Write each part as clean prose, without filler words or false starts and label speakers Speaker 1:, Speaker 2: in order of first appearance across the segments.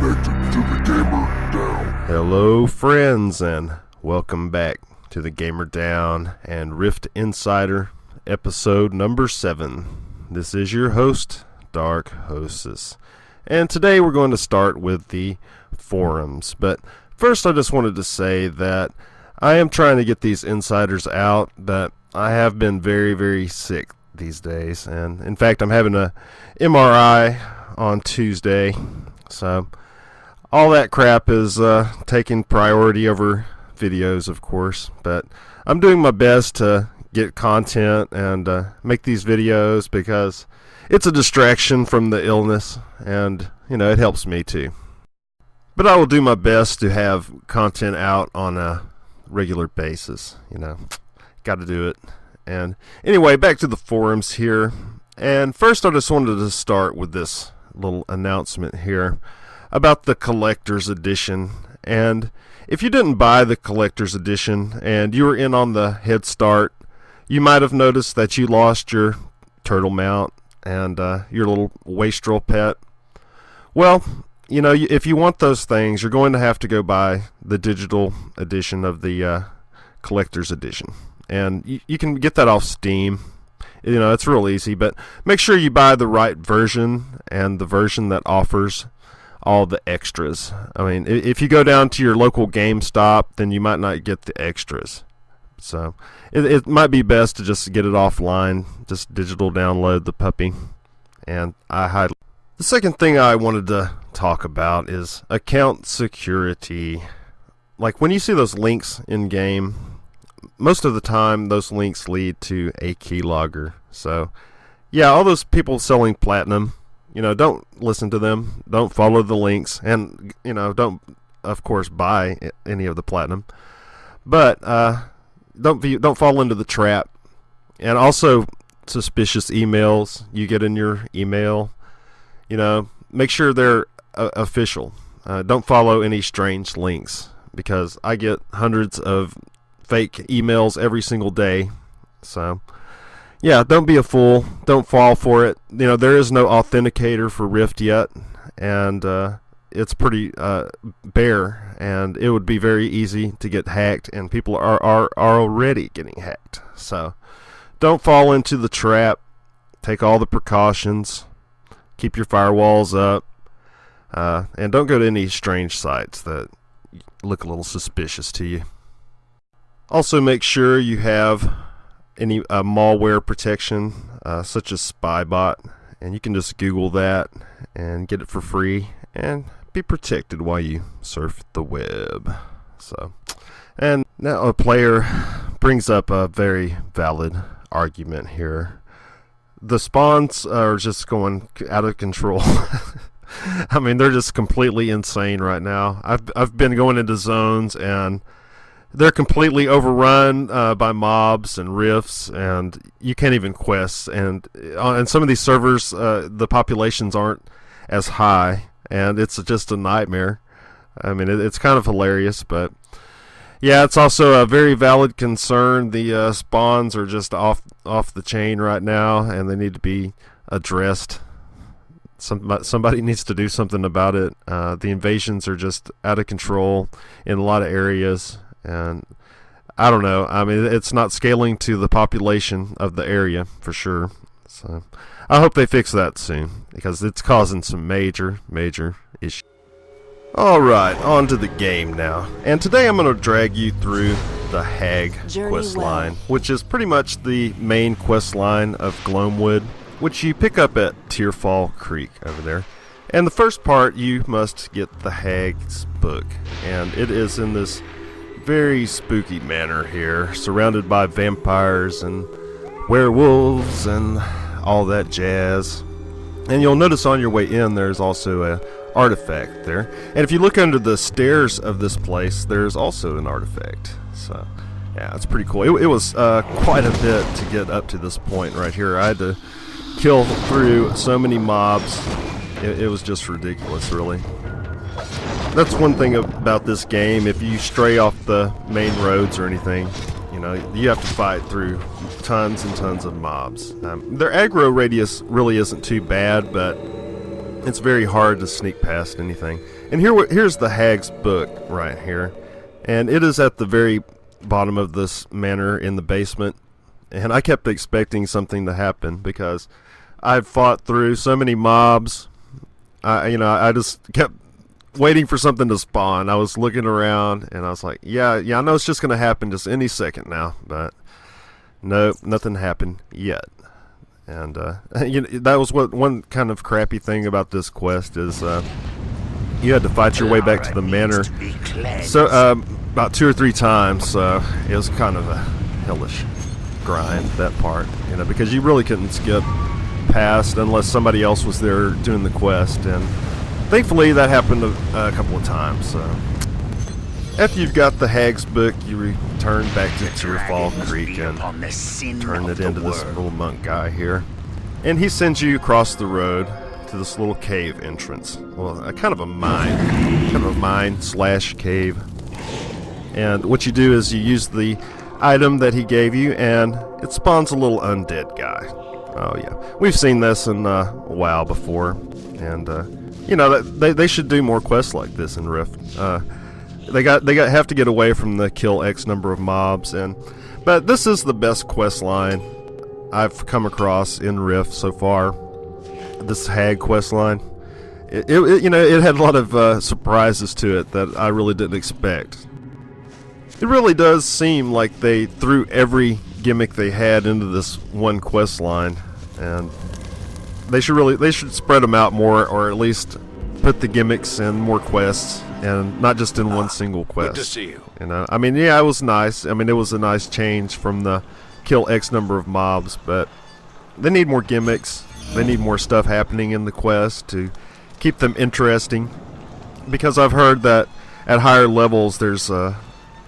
Speaker 1: connected to the Gamer Down.
Speaker 2: Hello friends, and welcome back to the Gamer Down and Rift Insider episode number 7. This is your host, Dark Hostess, and today we're going to start with the forums. But first I just wanted to say that I am trying to get these insiders out, that I have been very sick these days, and in fact I'm having a MRI on Tuesday, so all that crap is taking priority over videos, of course. But I'm doing my best to get content and make these videos because it's a distraction from the illness, and it helps me too. But I will do my best to have content out on a regular basis. Got to do it. And anyway, back to the forums here. And first I just wanted to start with this little announcement here about the collector's edition. And if you didn't buy the collector's edition and you were in on the head start, you might have noticed that you lost your turtle mount and your little wastrel pet. Well, if you want those things, you're going to have to go buy the digital edition of the collector's edition. And you can get that off Steam. It's real easy, but make sure you buy the right version and the version that offers all the extras. I mean, if you go down to your local GameStop, then you might not get the extras. So it might be best to just get it offline, just digital download the puppy. And the second thing I wanted to talk about is account security. Like when you see those links in game, most of the time those links lead to a keylogger. So yeah, all those people selling platinum, don't listen to them, don't follow the links, and don't of course buy any of the platinum. But don't fall into the trap. And also suspicious emails you get in your email, make sure they're official. Don't follow any strange links, because I get hundreds of fake emails every single day. So yeah, don't be a fool, don't fall for it. There is no authenticator for Rift yet, and it's pretty bare, and it would be very easy to get hacked, and people are already getting hacked. So don't fall into the trap. Take all the precautions, keep your firewalls up, and don't go to any strange sites that look a little suspicious to you. Also, make sure you have any malware protection, such as Spybot, and you can just Google that and get it for free and be protected while you surf the web. And now a player brings up a very valid argument here. The spawns are just going out of control. I mean, they're just completely insane right now. I've been going into zones, and they're completely overrun by mobs and rifts, and you can't even quest. And on some of these servers, the populations aren't as high, and it's just a nightmare. I mean, it's kind of hilarious, but yeah, it's also a very valid concern. The spawns are just off the chain right now, and they need to be addressed. Somebody needs to do something about it. The invasions are just out of control in a lot of areas. And I don't know. I mean, it's not scaling to the population of the area for sure. So I hope they fix that soon, because it's causing some major issues. Alright, on to the game now. And today I'm going to drag you through the Hag questline, which is pretty much the main questline of Gloamwood, which you pick up at Tearfall Creek over there. And the first part, you must get the Hag's book. And it is in this very spooky manor here, surrounded by vampires and werewolves and all that jazz. And you'll notice on your way in there's also a artifact there, and if you look under the stairs of this place, there's also an artifact. So yeah, it's pretty cool. It was quite a bit to get up to this point right here. I had to kill through so many mobs. It was just ridiculous, really. That's one thing about this game. If you stray off the main roads or anything, you have to fight through tons and tons of mobs. Their aggro radius really isn't too bad, but it's very hard to sneak past anything. And here's the Hag's book right here. And it is at the very bottom of this manor in the basement. And I kept expecting something to happen because I've fought through so many mobs. I just kept waiting for something to spawn. I was looking around and I was like, yeah, I know it's just going to happen just any second now. But nope, nothing happened yet. And that was one kind of crappy thing about this quest is you had to fight your way back to the manor. So about 2 or 3 times. So it was kind of a hellish grind, that part, because you really couldn't skip past unless somebody else was there doing the quest, and thankfully that happened a couple of times. So after you've got the Hag's book, you return back to Tearfall Creek and turn it into this little monk guy here, and he sends you across the road to this little cave entrance. Well, kind of a mine/cave. And what you do is you use the item that he gave you, and it spawns a little undead guy. Oh yeah, we've seen this in WoW before, and they should do more quests like this in Rift. They have to get away from the kill X number of mobs, but this is the best quest line I've come across in Rift so far. This Hag quest line, it had a lot of surprises to it that I really didn't expect. It really does seem like they threw every gimmick they had into this one quest line, and they should spread them out more, or at least put the gimmicks in more quests and not just in one single quest.
Speaker 3: Good to see you.
Speaker 2: I mean, yeah, it was nice. I mean, it was a nice change from the kill X number of mobs, but they need more gimmicks. They need more stuff happening in the quest to keep them interesting, because I've heard that at higher levels there's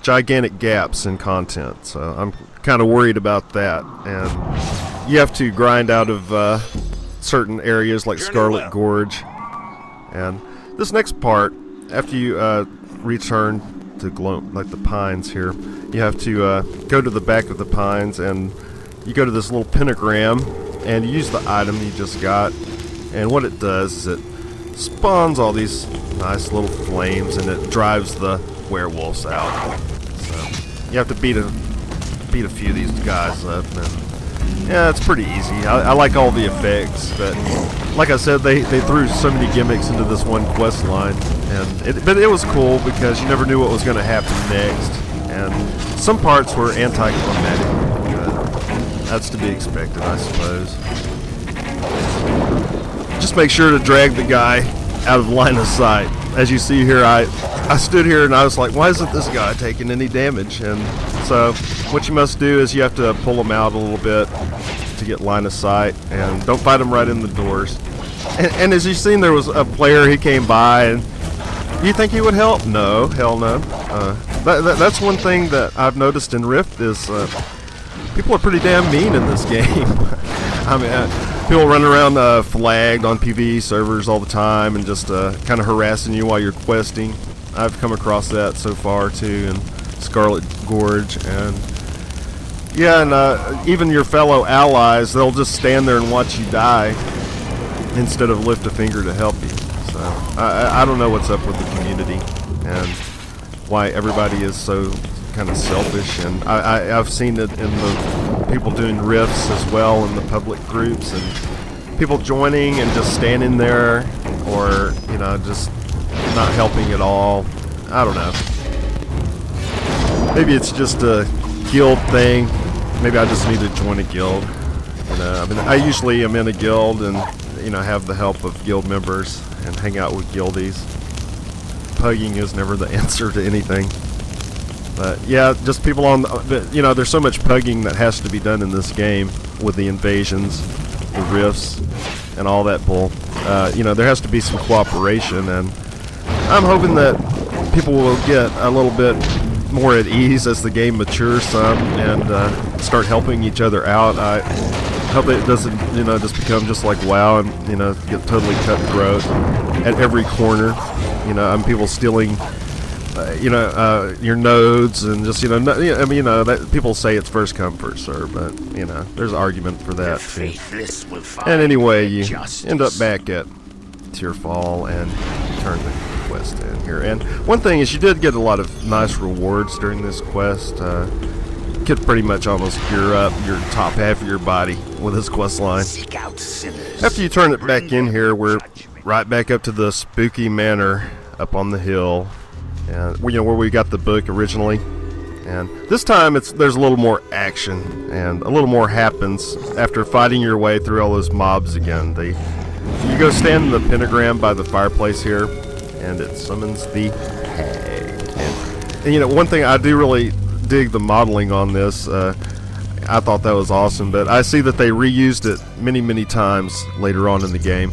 Speaker 2: gigantic gaps in content, so I'm kind of worried about that. And you have to grind out of certain areas like Scarlet Gorge. And this next part, after you return to like the pines here, you have to go to the back of the pines, and you go to this little pentagram, and you use the item you just got. And what it does is it spawns all these nice little flames, and it drives the werewolves out. So you have to beat a few of these guys up, and yeah, it's pretty easy. I like all the effects, but like I said, they threw so many gimmicks into this one quest line, but it was cool because you never knew what was going to happen next, and some parts were anticlimactic, but that's to be expected, I suppose. Just make sure to drag the guy out of line of sight. As you see here, I stood here and I was like, why isn't this guy taking any damage? And so what you must do is you have to pull him out a little bit to get line of sight, and don't fight him right in the doors. And as you've seen, there was a player, he came by, and you think he would help? No, hell no. That's one thing that I've noticed in Rift is people are pretty damn mean in this game. I mean, people run around flagged on PvE servers all the time and just kind of harassing you while you're questing. I've come across that so far too in Scarlet Gorge, and yeah, and even your fellow allies, they'll just stand there and watch you die instead of lift a finger to help you. So I don't know what's up with the community and why everybody is so kind of selfish, and I've seen it in the people doing rifts as well in the public groups, and people joining and just standing there, or just not helping at all. I don't know. Maybe it's just a guild thing. Maybe I just need to join a guild. I mean, I usually am in a guild and have the help of guild members and hang out with guildies. Pugging is never the answer to anything. But yeah, just people on there's so much pugging that has to be done in this game with the invasions, the rifts, and all that bull. There has to be some cooperation, and I'm hoping that people will get a little bit more at ease as the game matures some, and start helping each other out. I hope that it doesn't just become just like WoW and get totally cutthroat at every corner. People stealing your nodes, and just that people say it's first come first serve, but there's an argument for that too. And anyway, you end up back at Tearfall and turn the quest in here. And one thing is, you did get a lot of nice rewards during this quest. You could pretty much almost gear up your top half of your body with this quest line.
Speaker 3: Seek out sinners.
Speaker 2: After you turn it back in here, we're right back up to the spooky manor up on the hill, and where we got the book originally. And this time there's a little more action and a little more happens after fighting your way through all those mobs again. You go stand in the pentagram by the fireplace here, and it summons the hag. And one thing I do really dig the modeling on this. I thought that was awesome, but I see that they reused it many times later on in the game.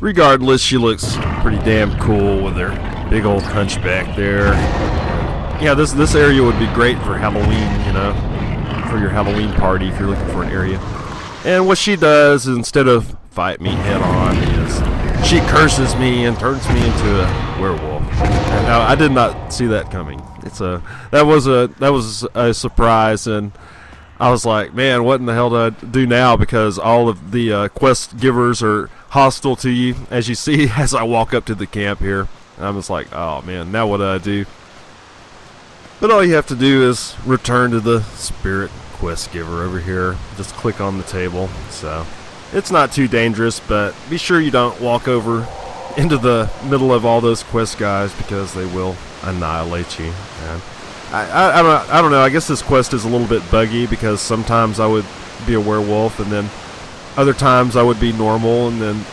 Speaker 2: Regardless, she looks pretty damn cool with her big old hunchback there. Yeah, this area would be great for Halloween, for your Halloween party if you're looking for an area. And what she does, instead of fight me head on, is she curses me and turns me into a werewolf. And now, I did not see that coming. That was a surprise, and I was like, man, what in the hell do I do now? Because all of the quest givers are hostile to you, as you see as I walk up to the camp here. And I'm just like, oh man, now what do I do? But all you have to do is return to the spirit quest giver over here. Just click on the table. So it's not too dangerous, but be sure you don't walk over into the middle of all those quest guys, because they will annihilate you. And I don't know. I guess this quest is a little bit buggy, because sometimes I would be a werewolf, and then other times I would be normal, and then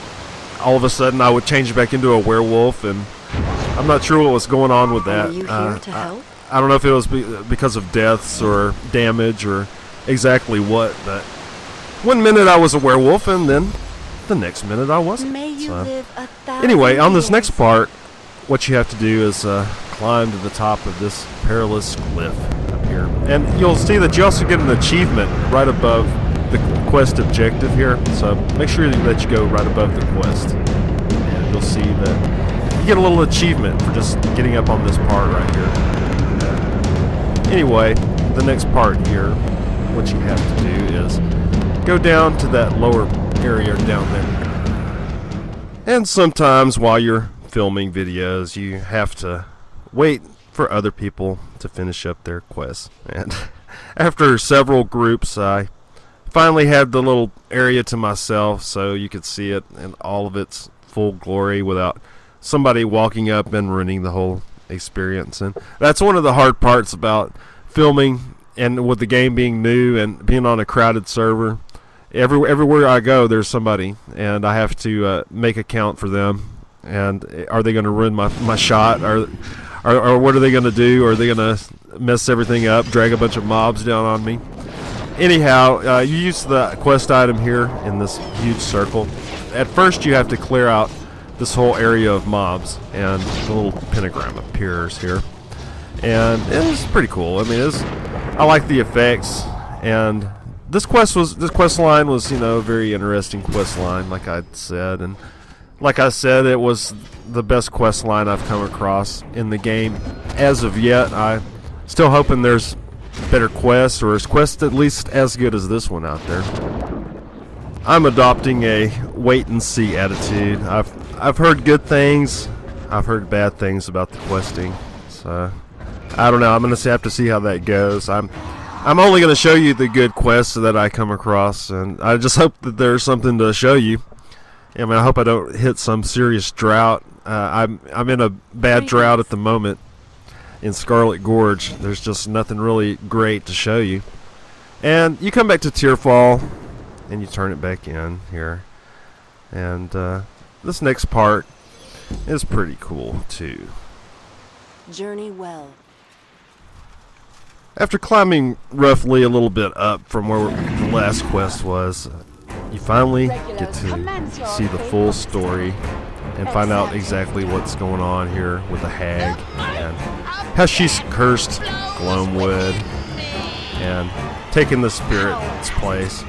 Speaker 2: all of a sudden I would change back into a werewolf, and I'm not sure what was going on with that.
Speaker 4: Are you here to help?
Speaker 2: I don't know if it was because of deaths or damage or exactly what, but one minute I was a werewolf, and then the next minute I wasn't.
Speaker 4: May you live 1,000
Speaker 2: Anyway, on this
Speaker 4: years.
Speaker 2: next part, what you have to do is climb to the top of this perilous cliff up here. And you'll see that you also get an achievement right above the quest objective here. So make sure that you go right above the quest. And you'll see that you get a little achievement for just getting up on this part right here. Anyway, the next part here, what you have to do is go down to that lower area down there. And sometimes while you're filming videos, you have to wait for other people to finish up their quests. And after several groups, I finally had the little area to myself, so you could see it in all of its full glory without somebody walking up and ruining the whole experience. And that's one of the hard parts about filming, and with the game being new and being on a crowded server. Everywhere I go, there's somebody, and I have to make a count for them. And are they going to ruin my shot? Or what are they going to do? Are they going to mess everything up, drag a bunch of mobs down on me? Anyhow, you use the quest item here in this huge circle. At first, you have to clear out this whole area of mobs, and the little pentagram appears here. And it was pretty cool. I mean, I like the effects, and this quest line was, a very interesting quest line, like I said, and like I said, it was the best quest line I've come across in the game as of yet. I'm still hoping there's better quests, or is quest at least as good as this one out there. I'm adopting a wait and see attitude. I've heard good things, I've heard bad things about the questing, so I don't know. I'm gonna have to see how that goes. I'm only gonna show you the good quests that I come across, and I just hope that there's something to show you. I mean, I hope I don't hit some serious drought. I'm in a bad drought at the moment in Scarlet Gorge. There's just nothing really great to show you. And you come back to Tearfall, and you turn it back in here. And this next part is pretty cool too.
Speaker 4: Journey well.
Speaker 2: After climbing roughly a little bit up from where the last quest was, you finally get to see the full story and find out exactly what's going on here with the hag, and how she's cursed Gloamwood and taken the spirit's place.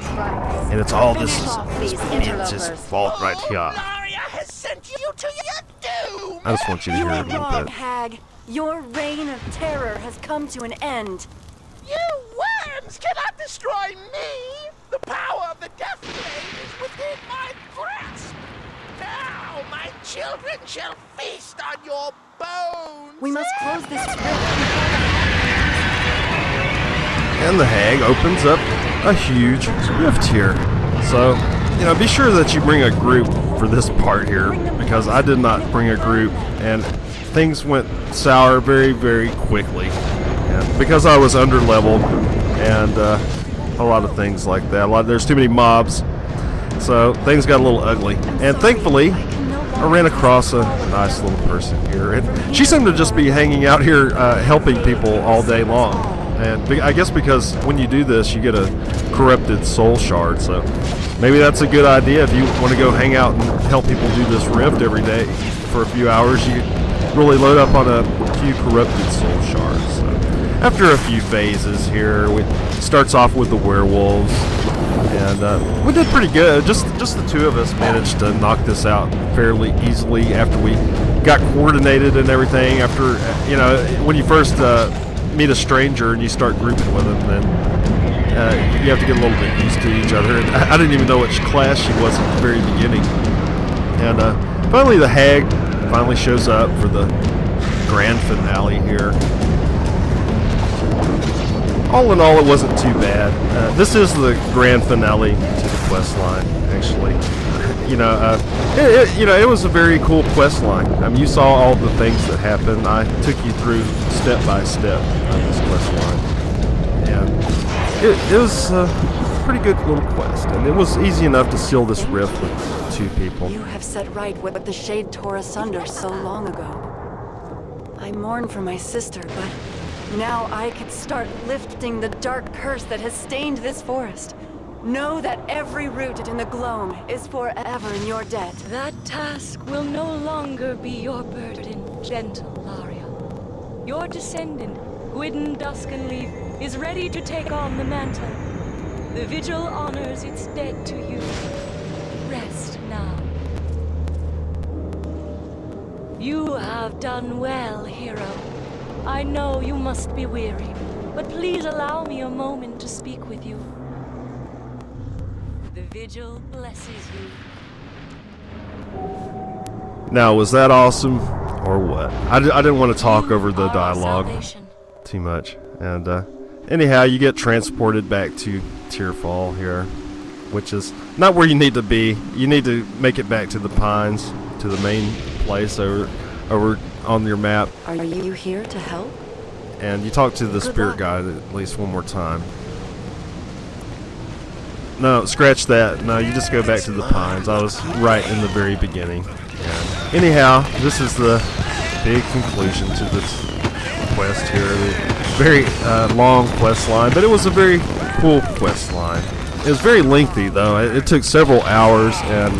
Speaker 2: And it's all this bitch's fault right here.
Speaker 3: Has sent you to your doom.
Speaker 2: I just want you to
Speaker 4: You
Speaker 2: hear it a
Speaker 4: ain't
Speaker 2: little
Speaker 4: wrong,
Speaker 2: bit.
Speaker 4: hag. Your reign of terror has come to an end.
Speaker 3: You worms cannot destroy me. The power of the Death Blade is within my grasp. Now my children shall feast on your bones.
Speaker 4: We must close this rift before
Speaker 2: And the hag opens up a huge rift here. So, be sure that you bring a group for this part here, because I did not bring a group, and things went sour very, very quickly. And because I was under leveled, and a lot of things like that. There's too many mobs, so things got a little ugly. And thankfully, I ran across a nice little person here, and she seemed to just be hanging out here helping people all day long. And I guess because when you do this, you get a corrupted soul shard, so maybe that's a good idea if you want to go hang out and help people do this rift every day for a few hours. You really load up on a few corrupted soul shards. So after a few phases here, it starts off with the werewolves, and we did pretty good. Just the two of us managed to knock this out fairly easily after we got coordinated and everything. After when you first meet a stranger and you start grouping with them, then you have to get a little bit used to each other. And I didn't even know which class she was at the very beginning. And finally the hag finally shows up for the grand finale here. All in all, it wasn't too bad. This is the grand finale to the quest line, actually. It was a very cool quest line. You saw all the things that happened. I took you through step by step of this quest line, and it was a pretty good little quest. And it was easy enough to seal this rift with 2 people.
Speaker 4: you have set right what the Shade tore asunder so long ago. I mourn for my sister, but now I could start lifting the dark curse that has stained this forest. Know that every root in the gloam is forever in your debt.
Speaker 5: That task will no longer be your burden, gentle Laria. Your descendant, Gwydden Duskenleaf, is ready to take on the mantle. The vigil honors its dead to you. Rest now. You have done well, hero. I know you must be weary, but please allow me a moment to speak with you. The vigil blesses you.
Speaker 2: Now, was that awesome, or what? I didn't want to talk over the
Speaker 5: Our
Speaker 2: dialogue
Speaker 5: salvation.
Speaker 2: too much. And anyhow, you get transported back to Tearfall here, which is not where you need to be. You need to make it back to the Pines, to the main place over on your map.
Speaker 4: Are you here to help?
Speaker 2: And you talk to the
Speaker 4: Good
Speaker 2: spirit
Speaker 4: luck.
Speaker 2: guide at least one more time. No, scratch that. No, you just go back to the Pines. I was right in the very beginning. And anyhow, this is the big conclusion to this quest here. Very long quest line, but it was a very cool quest line. It was very lengthy, though. It took several hours, and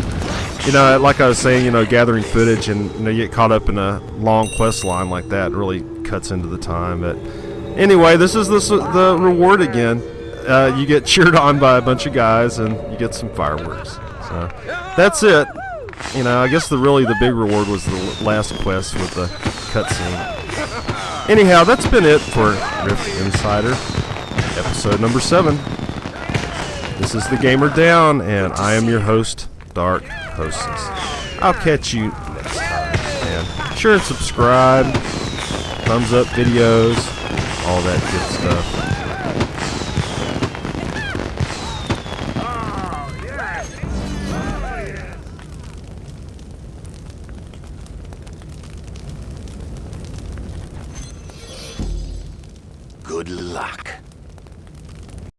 Speaker 2: like I was saying, gathering footage and you get caught up in a long quest line like that really cuts into the time. But anyway, this is the reward again. You get cheered on by a bunch of guys, and you get some fireworks. So that's it. I guess the big reward was the last quest with the cutscene. Anyhow, that's been it for Rift Insider, episode number 7. This is the Gamer Down, and I am your host, Dark Hostess. I'll catch you next time. And be sure and subscribe, thumbs up videos, all that good stuff.
Speaker 3: Good luck.